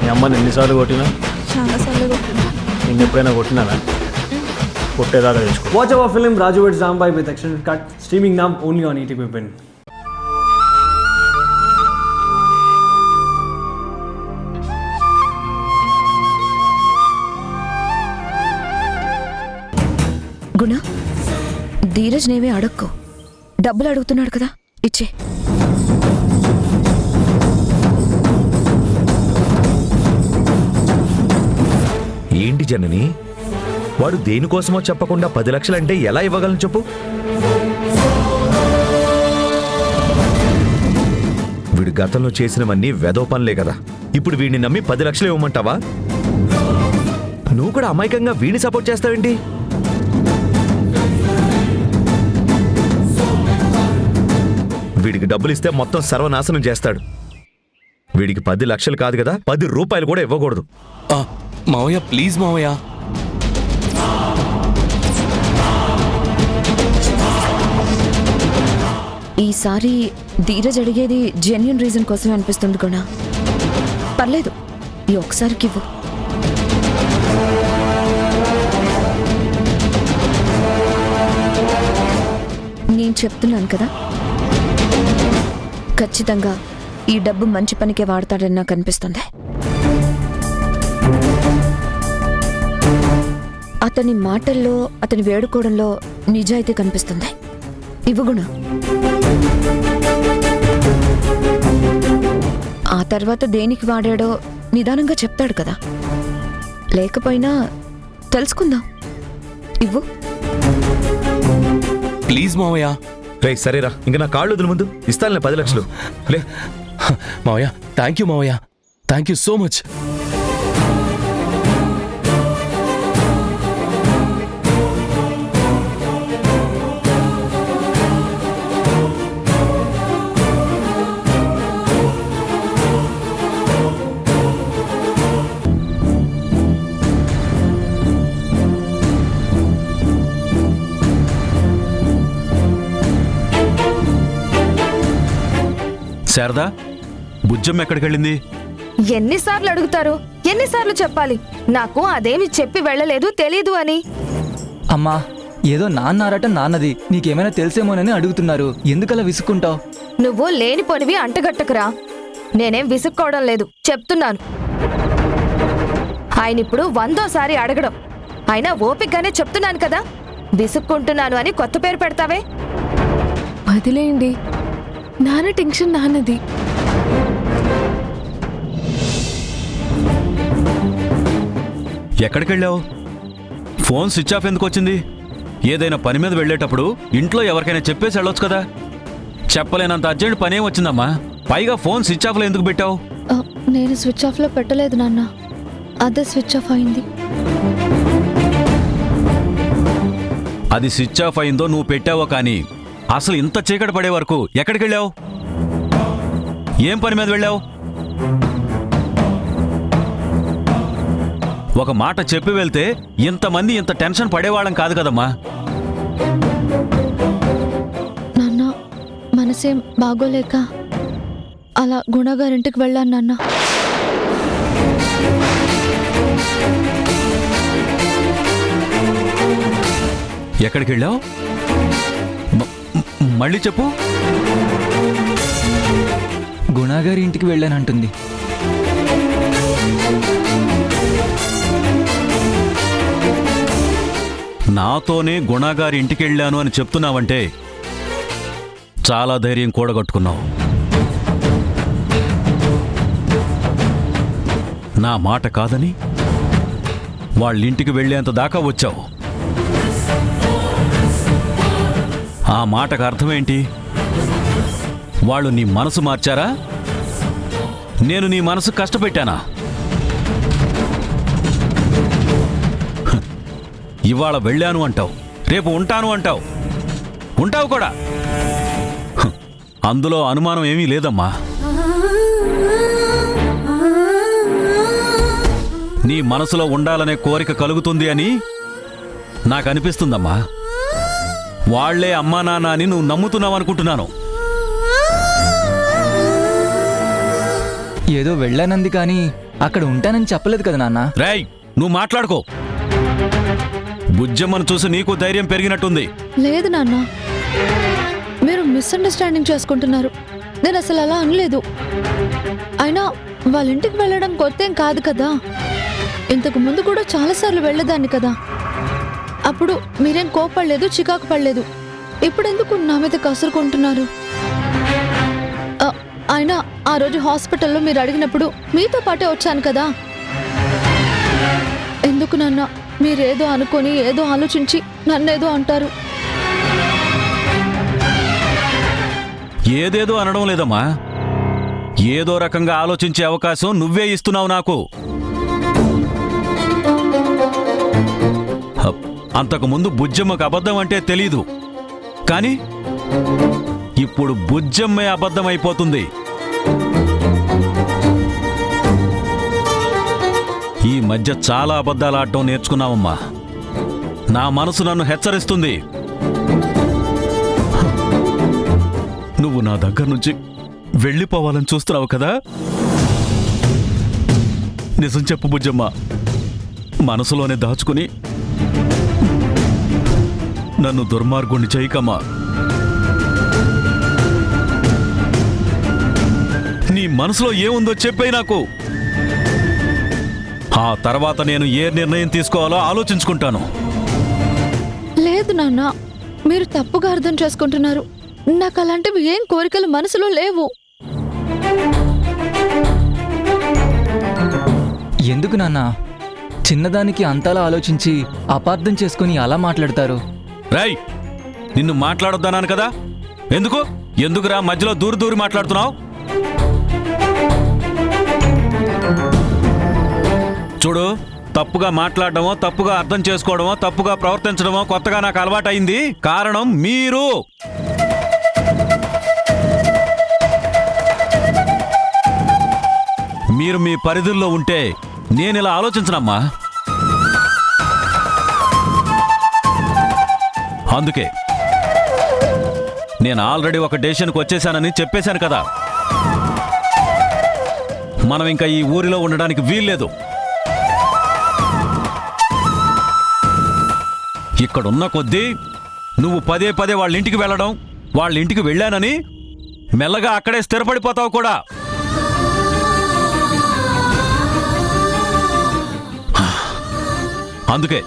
మీ అమ్మని ఎన్నిసార్లు కొట్టినా? చాలాసార్లు కొట్టినా. నేను ఎప్పుడైనా కొట్టినానా? కొట్టేదాకా తెచ్చుకో. Watch our film Raju vs. Zambai with extended cut, streaming now only on ETV Win. గుణ, ధీరజ్ నేవే అడక్కో. డబ్బులు అడుగుతున్నాడు కదా, ఇచ్చే. ఏంటి జనని, వాడు దేనికోసమో చెప్పకుండా 10 లక్షలంటే ఎలా ఇవ్వగలను చెప్పు? వీడు గతంలో చేసినవన్నీ వెధవ పనులే కదా. ఇప్పుడు వీడిని నమ్మి 10 లక్షలు ఇవ్వమంటావా? నువ్వు కూడా అమాయకంగా వీడిని సపోర్ట్ చేస్తావేంటి? వీడికి డబ్బులు ఇస్తే మొత్తం సర్వనాశనం చేస్తాడు. వీడికి 10 లక్షలు కాదు కదా, 10 రూపాయలు కూడా ఇవ్వకూడదు. మావయ్య ప్లీజ్ మావయ్య. ఈసారి ధీరజ్ అడిగేది జెన్యూన్ రీజన్ కోసమే అనిపిస్తుంది గుణ. పర్లేదు, ఈ ఒకసారికి ఇవ్వు. నేను చెప్తున్నాను కదా, ఖచ్చితంగా ఈ డబ్బు మంచి పనికే వాడతాడని నాకు అనిపిస్తుంది. అతని మాటల్లో, అతని వేడుకోవడంలో నిజాయితీ కనిపిస్తుంది. ఇవ్వు గుణ. ఆ తర్వాత దేనికి వాడాడో నిదానంగా చెప్తాడు కదా. లేకపోయినా తెలుసుకుందాం. ఇవ్వు. ప్లీజ్ మావయ్య. రే సరేరా, ఇంకా నా కాళ్ళు వదులు, ముందు ఇస్తానులే 10 లక్షలు. లే మావయ్య, థ్యాంక్ యూ మావయ్య, thank you so much. Sharada, Bujjamma ఎక్కడికి వెళ్ళింది? ఎన్నిసార్లు అడుగుతారు, ఎన్నిసార్లు చెప్పాలి? నాకు అదేమి చెప్పి వెళ్ళలేదు, తెలీదు అని. అమ్మా, ఏదో నాన్నారట నాన్నది, నీకేమైనా తెలిసేమోనని అడుగుతున్నారు. ఎందుకలా విసుక్కుంటావు? నువ్వు లేనిపోనివి అంటగట్టకురా. నేనేం విసుక్కోవడం లేదు, చెప్తున్నాను. ఆయన ఇప్పుడు 100సారి అడగడం. అయినా ఓపికగానే చెప్తున్నాను కదా. విసుక్కుంటున్నాను అని కొత్త పేరు పెడతావే. వదిలేయండి, నాన్న టెన్షన్ నాన్నది. ఎక్కడికి వెళ్ళావు? ఫోన్ స్విచ్ ఆఫ్ ఎందుకు వచ్చింది? ఏదైనా పని మీద వెళ్ళేటప్పుడు ఇంట్లో ఎవరికైనా చెప్పేసి వెళ్ళొచ్చు కదా. చెప్పలేనంత అర్జెంట్ పని ఏం వచ్చిందమ్మా? పైగా ఫోన్ స్విచ్ ఆఫ్లో ఎందుకు పెట్టావు? నేను స్విచ్ ఆఫ్లో పెట్టలేదు నాన్న, అదే స్విచ్ ఆఫ్ అయింది. అది స్విచ్ ఆఫ్ అయిందో నువ్వు పెట్టావో కానీ అసలు ఇంత చీకటి పడే వరకు ఎక్కడికి వెళ్ళావు? ఏం పని మీద వెళ్ళావు? ఒక మాట చెప్పి వెళ్తే ఇంతమంది ఇంత టెన్షన్ పడేవాళ్ళం కాదు కదమ్మా. నాన్న, మనసేం బాగోలేక అలా గుణగారింటికి వెళ్ళాను నాన్న. ఎక్కడికి వెళ్ళావు? మళ్ళీ చెప్పు. గుణాగారి ఇంటికి వెళ్ళానంటుంది. నాతోనే గుణాగారి ఇంటికి వెళ్ళాను అని చెప్తున్నావంటే చాలా ధైర్యం కూడగట్టుకున్నావు. నా మాట కాదని వాళ్ళింటికి వెళ్ళేంత దాకా వచ్చావు. ఆ మాటకు అర్థమేంటి? వాళ్ళు నీ మనసు మార్చారా? నేను నీ మనసు కష్టపెట్టానా? ఇవాళ వెళ్ళాను అంటావు, రేపు ఉంటాను అంటావు, ఉంటావు కూడా. అందులో అనుమానం ఏమీ లేదమ్మా. నీ మనసులో ఉండాలనే కోరిక కలుగుతుంది అని నాకు అనిపిస్తుందమ్మా. వాళ్లే అమ్మా నాన్న అని నువ్వు నమ్ముతున్నావు అనుకుంటున్నాను. ఏదో వెళ్ళానంది కానీ అక్కడ ఉంటానని చెప్పలేదు కదా నాన్న. రేయ్ నువ్వు మాట్లాడుకో. బుజ్జమ్మను చూసి నీకు ధైర్యం పెరిగినట్టుంది. లేదు నాన్న, మీరు మిస్అండర్స్టాండింగ్ చేసుకుంటున్నారు. నేను అసలు అలా అనలేదు. అయినా వాళ్ళ ఇంటికి వెళ్ళడం కొత్త ఏం కాదు కదా. ఇంతకు ముందు కూడా చాలాసార్లు వెళ్ళేదాన్ని కదా. అప్పుడు మీరేం కోపడలేదు, చికాకు పడలేదు. ఇప్పుడెందుకు నా మీద కసురుకుంటున్నారు? అయినా ఆ రోజు హాస్పిటల్లో మీరు అడిగినప్పుడు మీతో పాటే వచ్చాను కదా. ఎందుకు నాన్న మీరేదో అనుకొని ఏదో ఆలోచించి నన్నేదో అంటారు? ఏదేదో అనడం లేదమ్మా. ఏదో రకంగా ఆలోచించే అవకాశం నువ్వే ఇస్తున్నావు నాకు. అంతకుముందు బుజ్జమ్మకు అబద్ధం అంటే తెలీదు, కానీ ఇప్పుడు బుజ్జమ్మే అబద్ధం అయిపోతుంది. ఈ మధ్య చాలా అబద్ధాలు ఆడటం నేర్చుకున్నావమ్మా. నా మనసు నన్ను హెచ్చరిస్తుంది. నువ్వు నా దగ్గర నుంచి వెళ్ళిపోవాలని చూస్తున్నావు కదా. నిజం చెప్పు బుజ్జమ్మ, మనసులోనే దాచుకుని నన్ను దుర్మార్గుణ్ణి చేయకమ్మా. నీ మనసులో ఏముందో చెప్పే నాకు. ఆ తర్వాత నేను ఏ నిర్ణయం తీసుకోవాలో ఆలోచించుకుంటాను. లేదు నాన్న, మీరు తప్పుగా అర్థం చేసుకుంటున్నారు. నాకు అలాంటివి ఏం కోరికలు మనసులో లేవు. ఎందుకు నాన్న చిన్నదానికి అంతలా ఆలోచించి అపార్థం చేసుకుని అలా మాట్లాడతారు? రేయ్ నిన్ను మాట్లాడొద్దన్నాను కదా. ఎందుకురా మధ్యలో దూరి మాట్లాడుతున్నావు? చూడు, తప్పుగా మాట్లాడడమో, తప్పుగా అర్థం చేసుకోవడమో, తప్పుగా ప్రవర్తించడమో కొత్తగా నాకు అలవాటైంది. కారణం మీరు. మీరు మీ పరిధుల్లో ఉంటే నేనిలా ఆలోచించనమ్మా. అందుకే నేను ఆల్రెడీ ఒక డెసిషన్కి వచ్చేసానని చెప్పేశాను కదా. మనం ఇంకా ఈ ఊరిలో ఉండడానికి వీల్లేదు. ఇక్కడున్న కొద్దీ నువ్వు పదే వాళ్ళ ఇంటికి వెళ్ళడం, వాళ్ళ ఇంటికి వెళ్ళానని మెల్లగా అక్కడే స్థిరపడిపోతావు కూడా. అందుకే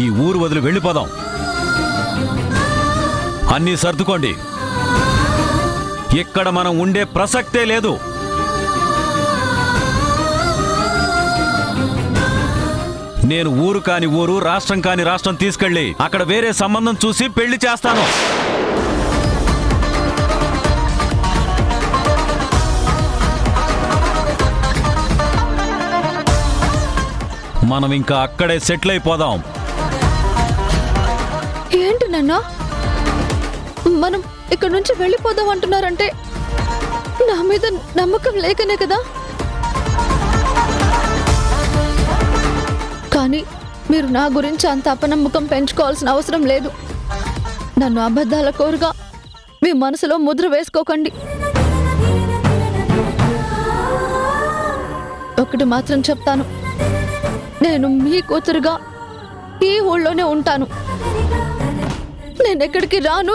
ఈ ఊరు వదిలి వెళ్ళిపోదాం. అన్నీ సర్దుకోండి. ఇక్కడ మనం ఉండే ప్రసక్తే లేదు. నేను ఊరు కాని ఊరు, రాష్ట్రం కాని రాష్ట్రం తీసుకెళ్ళి అక్కడ వేరే సంబంధం చూసి పెళ్లి చేస్తాను. మనం ఇంకా అక్కడే సెటిల్ అయిపోదాం. ఏంటి నాన్న, మనం ఇక్కడ నుంచి వెళ్ళిపోదాం అంటున్నారంటే నా మీద నమ్మకం లేకనే కదా. కానీ మీరు నా గురించి అంత అపనమ్మకం పెంచుకోవాల్సిన అవసరం లేదు. నన్ను అబద్ధాల కోరుగా మీ మనసులో ముద్ర వేసుకోకండి. ఒకటి మాత్రం చెప్తాను, నేను మీ కూతురుగా ఈ ఊళ్ళోనే ఉంటాను. నేనెక్కడికి రాను.